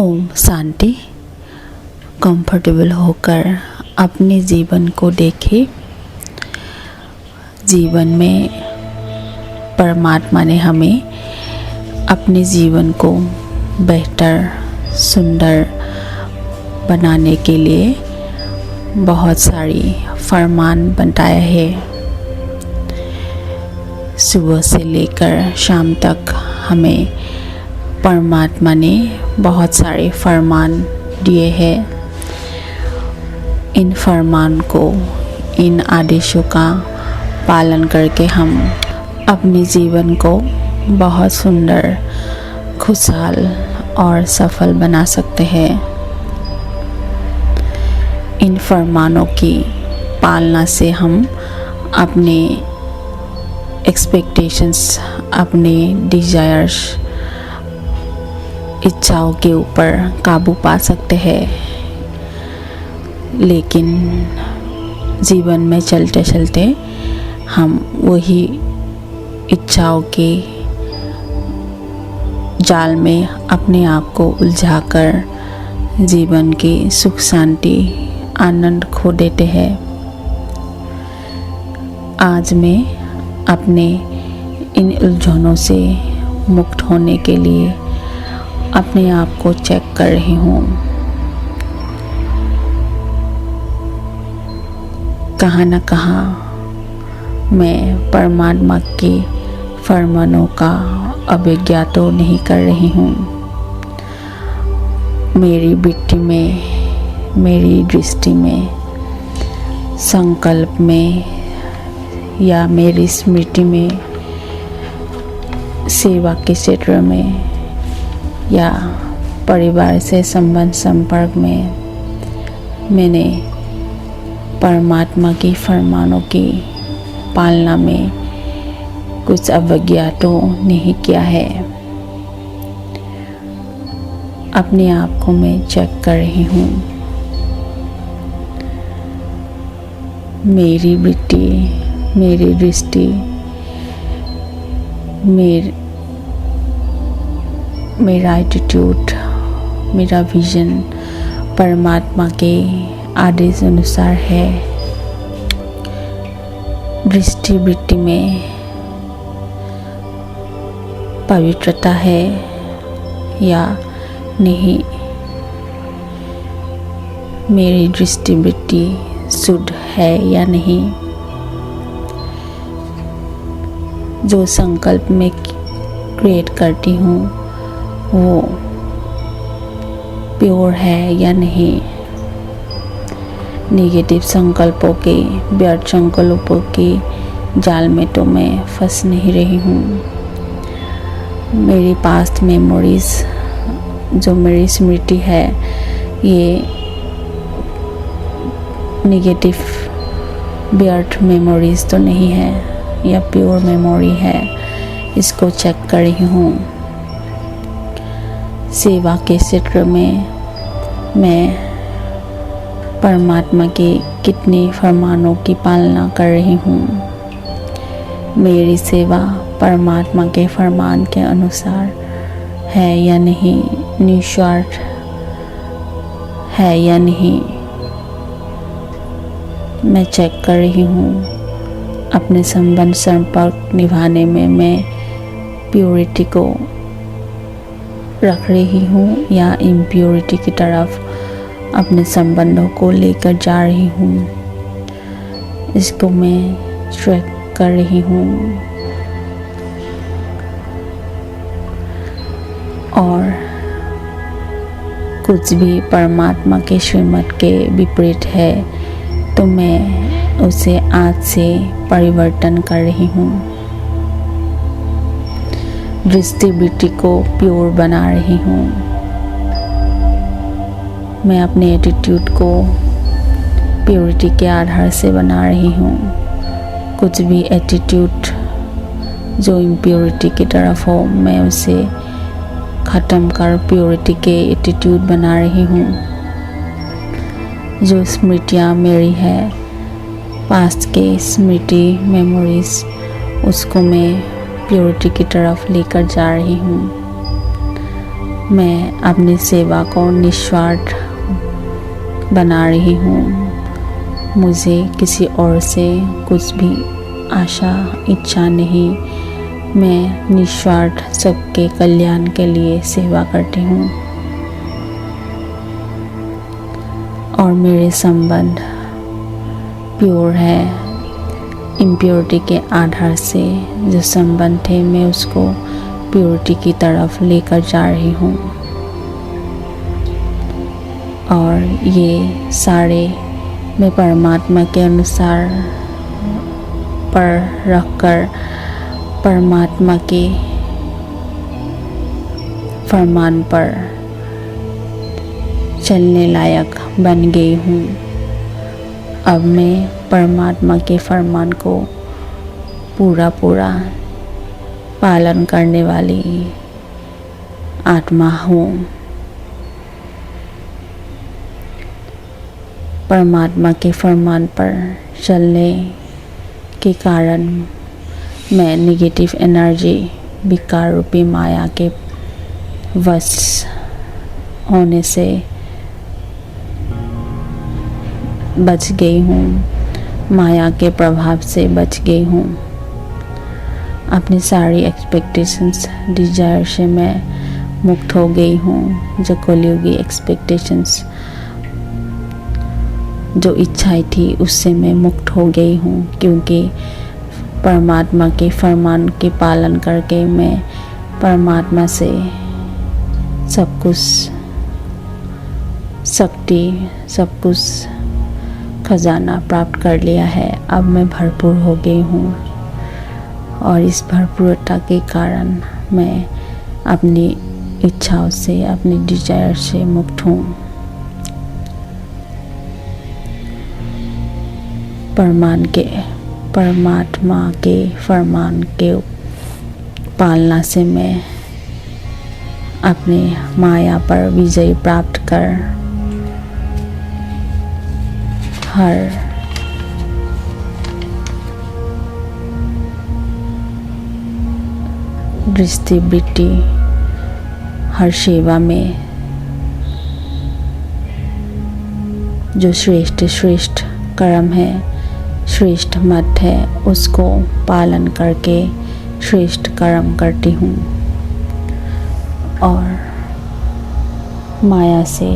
Om Shanti. Comfortable होकर अपने जीवन को देखें। जीवन में परमात्मा ने हमें अपने जीवन को बेहतर सुंदर बनाने के लिए बहुत सारी फरमान बताया है। सुबह से लेकर शाम तक हमें परमात्मा ने बहुत सारे फरमान दिए हैं। इन फरमान को, इन आदेशों का पालन करके हम अपने जीवन को बहुत सुंदर, खुशहाल और सफल बना सकते हैं। इन फरमानों की पालना से हम अपने एक्सपेक्टेशंस, अपने डिज़ायर्स, इच्छाओं के ऊपर काबू पा सकते हैं। लेकिन जीवन में चलते चलते हम वही इच्छाओं के जाल में अपने आप को उलझाकर जीवन की सुख शांति आनंद खो देते हैं। आज मैं अपने इन उलझनों से मुक्त होने के लिए अपने आप को चेक कर रही हूँ। कहाँ न कहाँ मैं परमात्मा के फरमानों का अवज्ञा तो नहीं कर रही हूँ। मेरी वृत्ति में, मेरी दृष्टि में, संकल्प में या मेरी स्मृति में, सेवा के क्षेत्र में या परिवार से संबंध संपर्क में मैंने परमात्मा की फरमानों की पालना में कुछ अवज्ञा तो नहीं किया है। अपने आप को मैं चेक कर रही हूँ। मेरी वृत्ति, मेरी दृष्टि, मेरा एटीट्यूड, मेरा विजन परमात्मा के आदेश अनुसार है। दृष्टि वृत्ति में पवित्रता है या नहीं, मेरी दृष्टि वृत्ति शुद्ध है या नहीं, जो संकल्प में क्रिएट करती हूँ वो प्योर है या नहीं, नेगेटिव संकल्पों के, व्यर्थ संकल्पों के जाल में तो मैं फंस नहीं रही हूँ। मेरी पास्ट मेमोरीज, जो मेरी स्मृति है, ये नेगेटिव व्यर्थ मेमोरीज तो नहीं है या प्योर मेमोरी है, इसको चेक कर रही हूँ। सेवा के क्षेत्र में मैं परमात्मा के कितने फरमानों की पालना कर रही हूँ। मेरी सेवा परमात्मा के फरमान के अनुसार है या नहीं, निस्वार्थ है या नहीं, मैं चेक कर रही हूँ। अपने संबंध संपर्क निभाने में मैं प्योरिटी को रख रही हूँ या इम्प्योरिटी की तरफ अपने संबंधों को लेकर जा रही हूँ, इसको मैं चेक कर रही हूँ। और कुछ भी परमात्मा के श्रीमत के विपरीत है तो मैं उसे आज से परिवर्तन कर रही हूँ। दृष्टि वृत्ति को प्योर बना रही हूँ। मैं अपने एटीट्यूड को प्योरिटी के आधार से बना रही हूँ। कुछ भी एटीट्यूड जो इम्प्योरिटी की तरफ हो, मैं उसे ख़त्म कर प्योरिटी के एटीट्यूड बना रही हूँ। जो स्मृतियाँ मेरी है, पास्ट के स्मृति मेमोरीज, उसको मैं प्योरिटी की तरफ लेकर जा रही हूँ। मैं अपनी सेवा को निस्वार्थ बना रही हूँ। मुझे किसी और से कुछ भी आशा इच्छा नहीं। मैं निस्वार्थ सबके कल्याण के लिए सेवा करती हूँ और मेरे संबंध प्योर है। इम्प्योरिटी के आधार से जो संबंध थे मैं उसको प्योरिटी की तरफ लेकर जा रही हूँ और ये सारे मैं परमात्मा के अनुसार पर रखकर परमात्मा के फरमान पर चलने लायक बन गई हूँ। अब मैं परमात्मा के फरमान को पूरा पालन करने वाली आत्मा हूँ। परमात्मा के फरमान पर चलने के कारण मैं नेगेटिव एनर्जी विकार रूपी माया के वश होने से बच गई हूँ। माया के प्रभाव से बच गई हूँ। अपनी सारी एक्सपेक्टेशंस डिजायर से मैं मुक्त हो गई हूँ। जो कलयुगी एक्सपेक्टेशंस जो इच्छाएं थी उससे मैं मुक्त हो गई हूँ, क्योंकि परमात्मा के फरमान के पालन करके मैं परमात्मा से सब कुछ शक्ति सब कुछ खजाना प्राप्त कर लिया है। अब मैं भरपूर हो गई हूँ और इस भरपूरता के कारण मैं अपनी इच्छाओं से अपनी डिजायर से मुक्त हूँ। परमात्मा के फरमान के पालना से मैं अपने माया पर विजय प्राप्त कर हर दृष्टिवृत्ति हर सेवा में जो श्रेष्ठ कर्म है, श्रेष्ठ मत है, उसको पालन करके श्रेष्ठ कर्म करती हूँ और माया से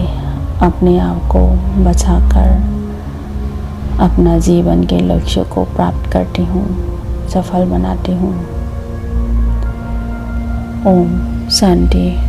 अपने आप को बचाकर अपना जीवन के लक्ष्य को प्राप्त करती हूँ, सफल बनाती हूँ। ओम शांति।